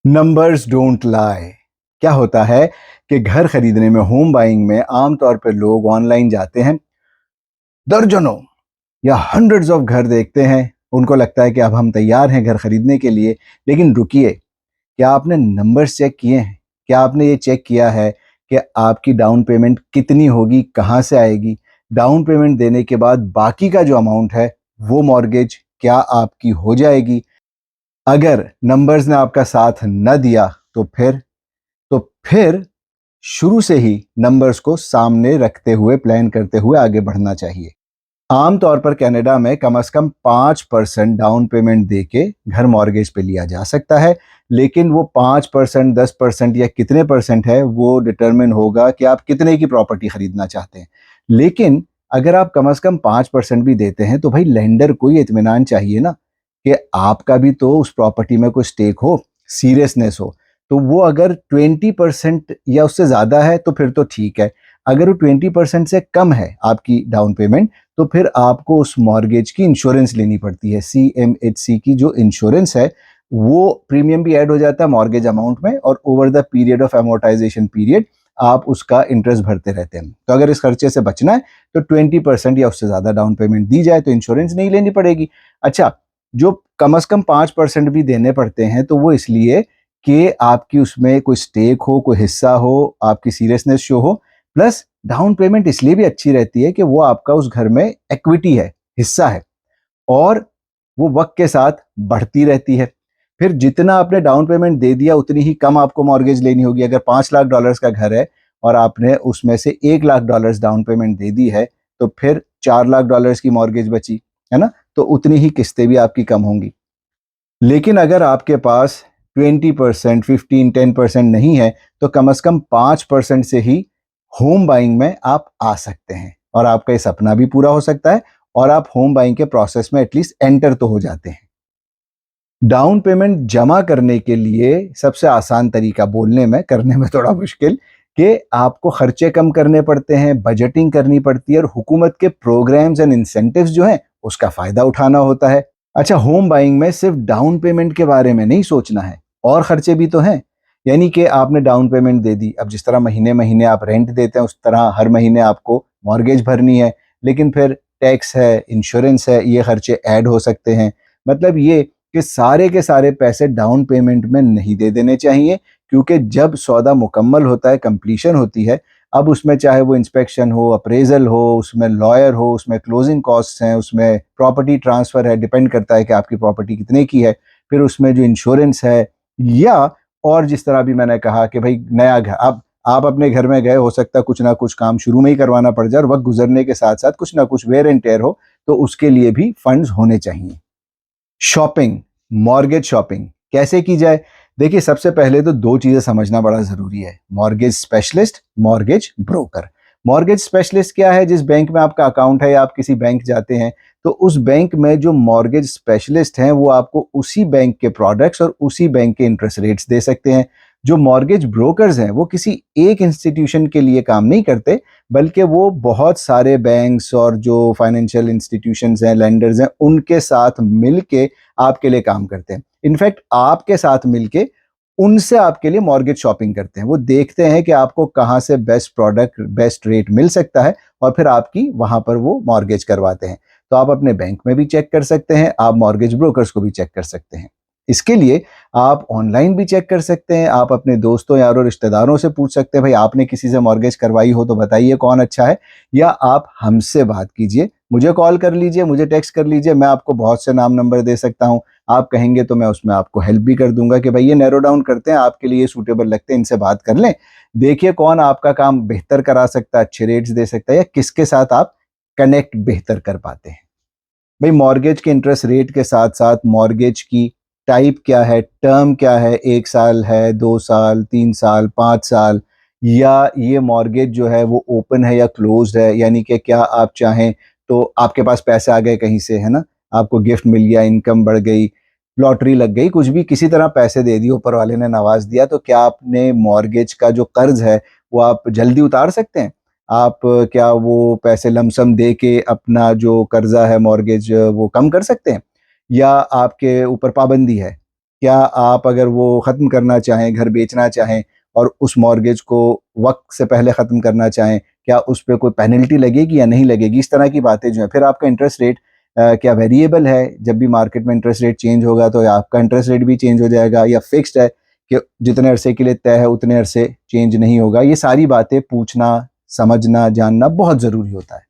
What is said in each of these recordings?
Numbers don't lie. क्या होता है कि घर खरीदने में, होम बाइंग में आमतौर पर लोग ऑनलाइन जाते हैं, दर्जनों या हंड्रेड्स ऑफ घर देखते हैं। उनको लगता है कि अब हम तैयार हैं घर खरीदने के लिए। लेकिन रुकिए, क्या आपने नंबर्स चेक किए हैं? क्या आपने ये चेक किया है कि आपकी डाउन पेमेंट कितनी होगी, कहाँ से आएगी? डाउन पेमेंट देने के बाद बाकी का जो अमाउंट है, वो मॉर्गेज क्या आपकी हो जाएगी? अगर नंबर्स ने आपका साथ न दिया तो फिर शुरू से ही नंबर्स को सामने रखते हुए, प्लान करते हुए आगे बढ़ना चाहिए। आमतौर पर कनाडा में कम से कम 5% डाउन पेमेंट देके घर मॉर्गेज पे लिया जा सकता है। लेकिन वो 5%, 10% या कितने परसेंट है, वो डिटरमिन होगा कि आप कितने की प्रॉपर्टी खरीदना चाहते हैं। लेकिन अगर आप कम से कम 5% भी देते हैं तो भाई लेंडर को ये इत्मीनान चाहिए ना कि आपका भी तो उस प्रॉपर्टी में कोई स्टेक हो, सीरियसनेस हो। तो वो अगर 20% या उससे ज़्यादा है तो फिर तो ठीक है। अगर वो 20% से कम है आपकी डाउन पेमेंट, तो फिर आपको उस मॉर्गेज की इंश्योरेंस लेनी पड़ती है। CMHC की जो इंश्योरेंस है, वो प्रीमियम भी ऐड हो जाता है मॉर्गेज अमाउंट में, और over the period of amortisation period आप उसका इंटरेस्ट भरते रहते हैं। तो अगर इस खर्चे से बचना है तो 20% या उससे ज़्यादा डाउन पेमेंट दी जाए तो इंश्योरेंस नहीं लेनी पड़ेगी। अच्छा, जो कम से कम 5% भी देने पड़ते हैं तो वो इसलिए कि आपकी उसमें कोई स्टेक हो, कोई हिस्सा हो, आपकी सीरियसनेस शो हो। प्लस डाउन पेमेंट इसलिए भी अच्छी रहती है कि वो आपका उस घर में इक्विटी है, हिस्सा है, और वो वक्त के साथ बढ़ती रहती है। फिर जितना आपने डाउन पेमेंट दे दिया उतनी ही कम आपको मॉर्गेज लेनी होगी। अगर $5 लाख का घर है और आपने उसमें से $1 लाख डाउन पेमेंट दे दी है, तो फिर $4 लाख की मॉर्गेज बची, है ना? तो उतनी ही किस्तें भी आपकी कम होंगी। लेकिन अगर आपके पास 20%, 15, 10% नहीं है, तो कम से कम 5% से ही होम बाइंग में आप आ सकते हैं, और आपका ये सपना भी पूरा हो सकता है, और आप होम बाइंग के प्रोसेस में एटलीस्ट एंटर तो हो जाते हैं। डाउन पेमेंट जमा करने के लिए सबसे आसान तरीका, बोलने में, करने में थोड़ा मुश्किल, कि आपको खर्चे कम करने पड़ते हैं, बजटिंग करनी पड़ती है, और हुकूमत के प्रोग्राम्स एंड इंसेंटिव्स जो हैं उसका फायदा उठाना होता है। अच्छा, होम बाइंग में सिर्फ डाउन पेमेंट के बारे में नहीं सोचना है, और खर्चे भी तो हैं। यानी कि आपने डाउन पेमेंट दे दी, अब जिस तरह महीने महीने आप रेंट देते हैं उस तरह हर महीने आपको मॉर्गेज भरनी है। लेकिन फिर टैक्स है, इंश्योरेंस है, ये खर्चे ऐड हो सकते हैं। मतलब ये कि सारे के सारे पैसे डाउन पेमेंट में नहीं दे देने चाहिए, क्योंकि जब सौदा मुकम्मल होता है, कंप्लीशन होती है, अब उसमें चाहे वो इंस्पेक्शन हो, अप्रेजल हो, उसमें लॉयर हो, उसमें क्लोजिंग कॉस्ट्स हैं, उसमें प्रॉपर्टी ट्रांसफ़र है, डिपेंड करता है कि आपकी प्रॉपर्टी कितने की है, फिर उसमें जो इंश्योरेंस है, या और जिस तरह भी मैंने कहा कि भाई नया घर, अब आप अपने घर में गए, हो सकता है कुछ ना कुछ काम शुरू में ही करवाना पड़ जाए, और वक्त गुजरने के साथ साथ कुछ ना कुछ वेयर एंड टेयर हो, तो उसके लिए भी फंड्स होने चाहिए। शॉपिंग, मॉर्गेज शॉपिंग कैसे की जाए? देखिए, सबसे पहले तो दो चीजें समझना बड़ा जरूरी है: mortgage specialist, mortgage broker. Mortgage specialist क्या है? जिस बैंक में आपका अकाउंट है या आप किसी बैंक जाते हैं, तो उस बैंक में जो मॉर्गेज स्पेशलिस्ट हैं वो आपको उसी बैंक के प्रोडक्ट्स और उसी बैंक के इंटरेस्ट रेट्स दे सकते हैं। जो मॉर्गेज ब्रोकर्स हैं वो किसी एक इंस्टीट्यूशन के लिए काम नहीं करते, बल्कि वो बहुत सारे बैंक्स और जो फाइनेंशियल इंस्टीट्यूशंस हैं, लेंडर्स हैं, उनके साथ मिलके आपके लिए काम करते हैं। इनफैक्ट आपके साथ मिलके उनसे आपके लिए मॉर्गेज शॉपिंग करते हैं। वो देखते हैं कि आपको कहाँ से बेस्ट प्रोडक्ट, बेस्ट रेट मिल सकता है, और फिर आपकी वहां पर वो मॉर्गेज करवाते हैं। तो आप अपने बैंक में भी चेक कर सकते हैं, आप मॉर्गेज ब्रोकर्स को भी चेक कर सकते हैं। इसके लिए आप ऑनलाइन भी चेक कर सकते हैं। आप अपने दोस्तों, यारों, रिश्तेदारों से पूछ सकते हैं, भाई आपने किसी से मॉर्गेज करवाई हो तो बताइए कौन अच्छा है। या आप हमसे बात कीजिए, मुझे कॉल कर लीजिए, मुझे टेक्स्ट कर लीजिए, मैं आपको बहुत से नाम नंबर दे सकता हूँ। आप कहेंगे तो मैं उसमें आपको हेल्प भी कर दूंगा कि भाई ये नैरो डाउन करते हैं, आपके लिए सूटेबल लगते हैं, इनसे बात कर लें। देखिए कौन आपका काम बेहतर करा सकता है, अच्छे रेट्स दे सकता है, या किसके साथ आप कनेक्ट बेहतर कर पाते हैं। भाई मॉर्गेज के इंटरेस्ट रेट के साथ साथ मॉर्गेज की टाइप क्या है, टर्म क्या है, 1 साल है, 2 साल, 3 साल, 5 साल, या ये मॉर्गेज जो है वो ओपन है या क्लोज्ड है, यानी कि क्या आप चाहें तो आपके पास पैसे आ गए कहीं से, है ना, आपको गिफ्ट मिल गया, इनकम बढ़ गई, लॉटरी लग गई, कुछ भी, किसी तरह पैसे दे दिए, ऊपर वाले ने नवाज दिया, तो क्या आपने मॉर्गेज का जो कर्ज है वो आप जल्दी उतार सकते हैं? आप क्या वो पैसे लमसम दे के अपना जो कर्जा है, मॉर्गेज, वो कम कर सकते हैं, या आपके ऊपर पाबंदी है? क्या आप अगर वो ख़त्म करना चाहें, घर बेचना चाहें और उस मॉर्गेज को वक्त से पहले ख़त्म करना चाहें, क्या उस पर कोई पेनल्टी लगेगी या नहीं लगेगी, इस तरह की बातें जो है। फिर आपका इंटरेस्ट रेट क्या वेरिएबल है, जब भी मार्केट में इंटरेस्ट रेट चेंज होगा तो आपका इंटरेस्ट रेट भी चेंज हो जाएगा, या फिक्स्ड है कि जितने अरसे के लिए तय है उतने अरसे चेंज नहीं होगा। ये सारी बातें पूछना, समझना, जानना बहुत ज़रूरी होता है।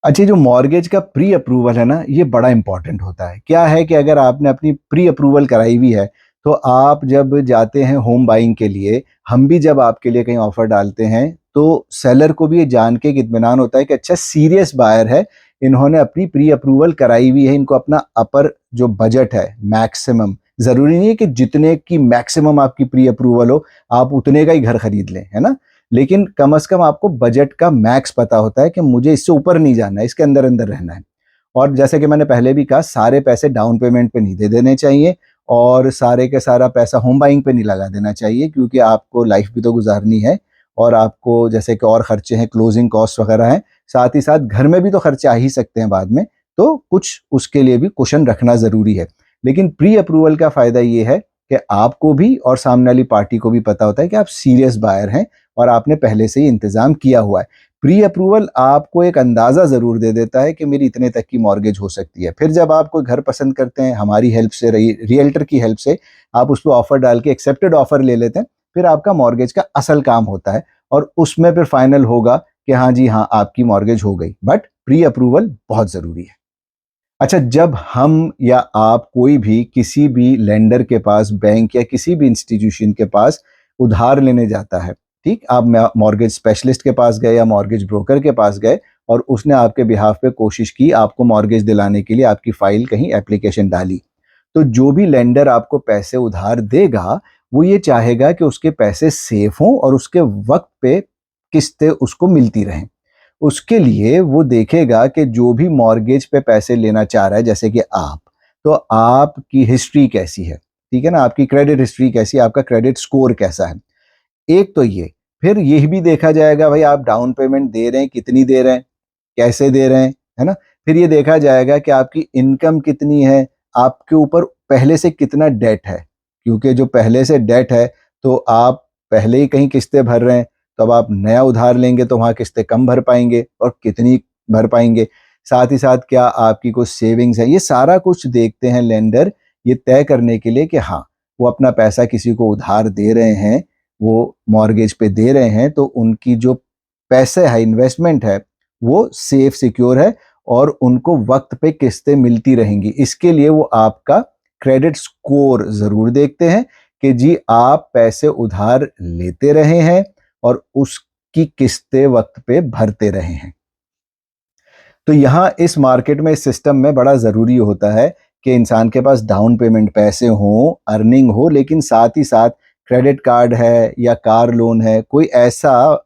अच्छा, जो मॉर्गेज का प्री अप्रूवल है ना, ये बड़ा इंपॉर्टेंट होता है। क्या है कि अगर आपने अपनी प्री अप्रूवल कराई हुई है तो आप जब जाते हैं होम बाइंग के लिए, हम भी जब आपके लिए कहीं ऑफर डालते हैं तो सेलर को भी ये जान के एक इत्मीनान होता है कि अच्छा सीरियस बायर है, इन्होंने अपनी प्री अप्रूवल कराई हुई है, इनको अपना अपर जो बजट है मैक्सिमम, जरूरी नहीं है कि जितने की मैक्सिमम आपकी प्री अप्रूवल हो आप उतने का ही घर खरीद लें, है ना, लेकिन कम से कम आपको बजट का मैक्स पता होता है कि मुझे इससे ऊपर नहीं जाना है, इसके अंदर अंदर रहना है। और जैसे कि मैंने पहले भी कहा, सारे पैसे डाउन पेमेंट पे नहीं दे देने चाहिए और सारे के सारा पैसा होम बाइंग पे नहीं लगा देना चाहिए, क्योंकि आपको लाइफ भी तो गुजारनी है और आपको जैसे कि और खर्चे हैं, क्लोजिंग कॉस्ट वगैरह हैं, साथ ही साथ घर में भी तो खर्चे आ ही सकते हैं बाद में, तो कुछ उसके लिए भी कुशन रखना ज़रूरी है। लेकिन प्री अप्रूवल का फ़ायदा ये है कि आपको भी और सामने वाली पार्टी को भी पता होता है कि आप सीरियस बायर हैं और आपने पहले से ही इंतज़ाम किया हुआ है। प्री अप्रूवल आपको एक अंदाज़ा ज़रूर दे देता है कि मेरी इतने तक की मॉर्गेज हो सकती है। फिर जब आप कोई घर पसंद करते हैं, हमारी हेल्प से, रियल्टर की हेल्प से आप उस पे ऑफ़र डाल के एक्सेप्टेड ऑफ़र ले लेते हैं, फिर आपका मॉर्गेज का असल काम होता है और उसमें फिर फाइनल होगा कि हाँ जी हाँ, आपकी मॉर्गेज हो गई। बट प्री अप्रूवल बहुत ज़रूरी है। अच्छा, जब हम या आप कोई भी किसी भी लेंडर के पास, बैंक या किसी भी इंस्टीट्यूशन के पास उधार लेने जाता है, ठीक, आप मॉर्गेज स्पेशलिस्ट के पास गए या मॉर्गेज ब्रोकर के पास गए और उसने आपके बिहाफ पे कोशिश की आपको मॉर्गेज दिलाने के लिए, आपकी फाइल कहीं एप्लीकेशन डाली, तो जो भी लेंडर आपको पैसे उधार देगा वो ये चाहेगा कि उसके पैसे सेफ हों और उसके वक्त पे किस्तें उसको मिलती रहें। उसके लिए वो देखेगा कि जो भी मॉर्गेज पे पैसे लेना चाह रहा है, जैसे कि आप, तो आपकी हिस्ट्री कैसी है, ठीक है ना, आपकी क्रेडिट हिस्ट्री कैसी है, आपका क्रेडिट स्कोर कैसा है, एक तो ये। फिर यह भी देखा जाएगा भाई आप डाउन पेमेंट दे रहे हैं, कितनी दे रहे हैं, कैसे दे रहे हैं, है ना। फिर ये देखा जाएगा कि आपकी इनकम कितनी है, आपके ऊपर पहले से कितना डेट है, क्योंकि जो पहले से डेट है तो आप पहले ही कहीं किस्तें भर रहे हैं, तो अब आप नया उधार लेंगे तो वहाँ किस्तें कम भर पाएंगे और कितनी भर पाएंगे। साथ ही साथ क्या आपकी कुछ सेविंग्स है, ये सारा कुछ देखते हैं लेंडर, ये तय करने के लिए कि हाँ, वो अपना पैसा किसी को उधार दे रहे हैं, वो मॉर्गेज पे दे रहे हैं, तो उनकी जो पैसे है, इन्वेस्टमेंट है, वो सेफ सिक्योर है और उनको वक्त पे किस्तें मिलती रहेंगी। इसके लिए वो आपका क्रेडिट स्कोर जरूर देखते हैं कि जी आप पैसे उधार लेते रहे हैं और उसकी किस्तें वक्त पे भरते रहे हैं। तो यहाँ इस मार्केट में, इस सिस्टम में बड़ा ज़रूरी होता है कि इंसान के पास डाउन पेमेंट पैसे हों, अर्निंग हो, लेकिन साथ ही साथ क्रेडिट कार्ड है या कार लोन है, कोई ऐसा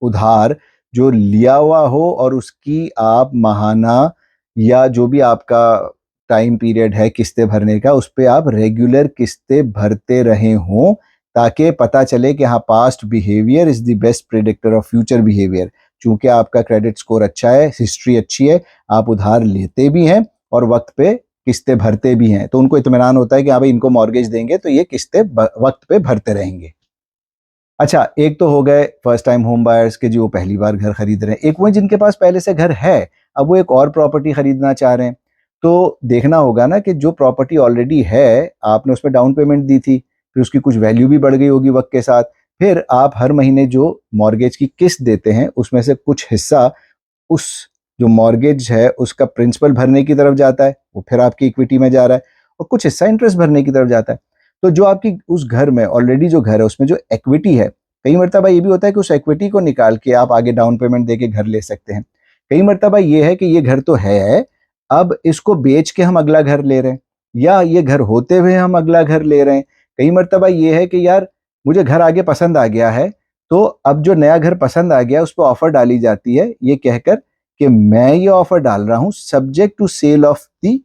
उधार जो लिया हुआ हो और उसकी आप माहाना या जो भी आपका टाइम पीरियड है किस्तें भरने का, उस पे आप रेगुलर किस्तें भरते रहे हों, ताकि पता चले कि हाँ, past behaviour is the best predictor of future behaviour. चूंकि आपका क्रेडिट स्कोर अच्छा है, हिस्ट्री अच्छी है, आप उधार लेते भी हैं और वक्त पे किस्तें भरते भी हैं, तो उनको इत्मीनान होता है कि हाँ भाई, इनको मॉर्गेज देंगे तो ये किस्तें वक्त पे भरते रहेंगे। अच्छा, एक तो हो गए फर्स्ट टाइम होम बायर्स के जो पहली बार घर खरीद रहे हैं, एक वो जिनके पास पहले से घर है, अब वो एक और प्रॉपर्टी खरीदना चाह रहे हैं। तो देखना होगा ना कि जो प्रॉपर्टी ऑलरेडी है, आपने उसमें डाउन पेमेंट दी थी, फिर उसकी कुछ वैल्यू भी बढ़ गई होगी वक्त के साथ, फिर आप हर महीने जो मॉर्गेज की किस्त देते हैं उसमें से कुछ हिस्सा उस जो मॉर्गेज है उसका प्रिंसिपल भरने की तरफ जाता है, वो फिर आपकी इक्विटी में जा रहा है, और कुछ हिस्सा इंटरेस्ट भरने की तरफ जाता है। तो जो आपकी उस घर में ऑलरेडी जो घर है उसमें जो इक्विटी है, कई मरतबा ये भी होता है कि उस इक्विटी को निकाल के आप आगे डाउन पेमेंट देके घर ले सकते हैं। कई मरतबा ये है कि ये घर तो है, अब इसको बेच के हम अगला घर ले रहे हैं, या ये घर होते हुए हम अगला घर ले रहे हैं। कई मरतबा ये है कि यार मुझे घर आगे पसंद आ गया है, तो अब जो नया घर पसंद आ गया उस पर ऑफर डाली जाती है, ये कहकर कि मैं ये ऑफर डाल रहा हूं subject to sale of the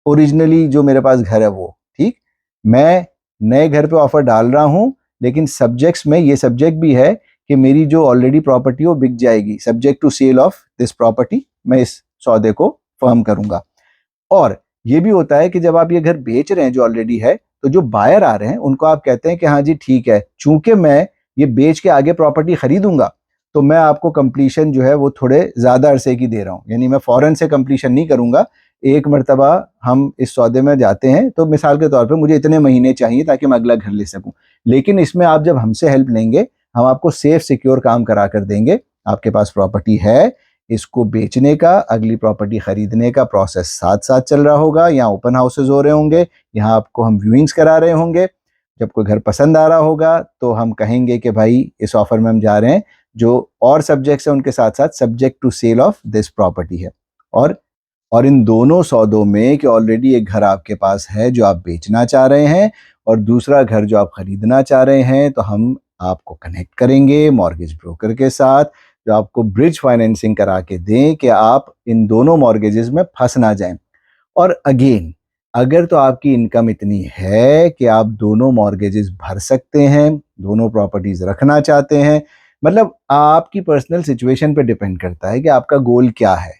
originally जो मेरे पास घर है वो, ठीक, मैं नए घर पे ऑफर डाल रहा हूं, लेकिन सब्जेक्ट्स में ये सब्जेक्ट भी है कि मेरी जो ऑलरेडी प्रॉपर्टी वो बिक जाएगी, subject to sale of this property, मैं इस सौदे को फर्म करूंगा। और ये भी होता है कि जब आप ये घर बेच रहे हैं जो ऑलरेडी है, तो जो बायर आ रहे हैं उनको आप कहते हैं कि हाँ जी ठीक है, चूंकि मैं ये बेच के आगे प्रॉपर्टी खरीदूंगा तो मैं आपको कंप्लीशन जो है वो थोड़े ज्यादा अरसे की दे रहा हूँ, यानी मैं फौरन से कंप्लीशन नहीं करूंगा। एक मर्तबा हम इस सौदे में जाते हैं तो मिसाल के तौर पे मुझे इतने महीने चाहिए ताकि मैं अगला घर ले सकूं। लेकिन इसमें आप जब हमसे हेल्प लेंगे, हम आपको सेफ सिक्योर काम करा कर देंगे। आपके पास प्रॉपर्टी है, इसको बेचने का, अगली प्रॉपर्टी खरीदने का प्रोसेस साथ साथ चल रहा होगा। यहाँ ओपन हाउसेज हो रहे होंगे, यहाँ आपको हम व्यूइंग्स करा रहे होंगे। जब कोई घर पसंद आ रहा होगा तो हम कहेंगे कि भाई इस ऑफर में हम जा रहे हैं, जो और सब्जेक्ट्स हैं उनके साथ साथ subject to sale of this property है। और इन दोनों सौदों में कि ऑलरेडी एक घर आपके पास है जो आप बेचना चाह रहे हैं और दूसरा घर जो आप खरीदना चाह रहे हैं, तो हम आपको कनेक्ट करेंगे मॉर्गेज ब्रोकर के साथ जो आपको ब्रिज फाइनेंसिंग करा के दें कि आप इन दोनों मॉर्गेजेस में फंस ना जाएं। और अगेन, अगर तो आपकी इनकम इतनी है कि आप दोनों मॉर्गेजेस भर सकते हैं, दोनों प्रॉपर्टीज रखना चाहते हैं, मतलब आपकी पर्सनल सिचुएशन पे डिपेंड करता है कि आपका गोल क्या है।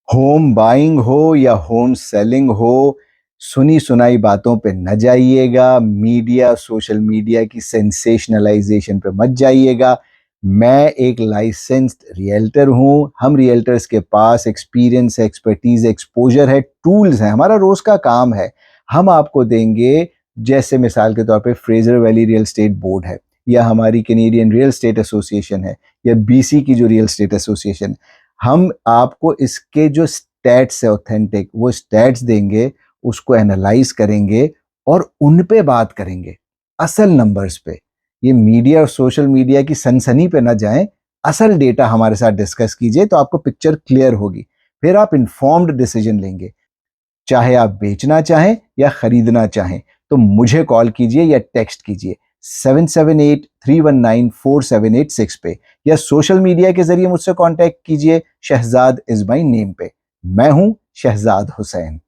होम बाइंग हो या होम सेलिंग हो, सुनी सुनाई बातों पे न जाइएगा, मीडिया सोशल मीडिया की सेंसेशनलाइजेशन पे मत जाइएगा। मैं एक लाइसेंस्ड रियल्टर हूं, हम रियल्टर्स के पास एक्सपीरियंस है, एक्सपर्टीज, एक्सपोजर है, टूल्स हैं, हमारा रोज का काम है। हम आपको देंगे, जैसे मिसाल के तौर पे Fraser valley real estate board है, या हमारी कैनेडियन रियल स्टेट एसोसिएशन है, या बीसी की जो रियल स्टेट एसोसिएशन है, हम आपको इसके जो स्टैट्स है ऑथेंटिक, वो स्टैट्स देंगे, उसको एनालाइज करेंगे और उन पे बात करेंगे, असल नंबर्स पे। ये मीडिया और सोशल मीडिया की सनसनी पे ना जाएं, असल डेटा हमारे साथ डिस्कस कीजिए तो आपको पिक्चर क्लियर होगी। फिर आप इंफॉर्म्ड डिसीजन लेंगे, चाहे आप बेचना चाहें या खरीदना चाहें। तो मुझे कॉल कीजिए या टेक्स्ट कीजिए 7783194786 पे, या सोशल मीडिया के जरिए मुझसे कांटेक्ट कीजिए शहजाद इज माई नेम पे। मैं हूं शहजाद हुसैन।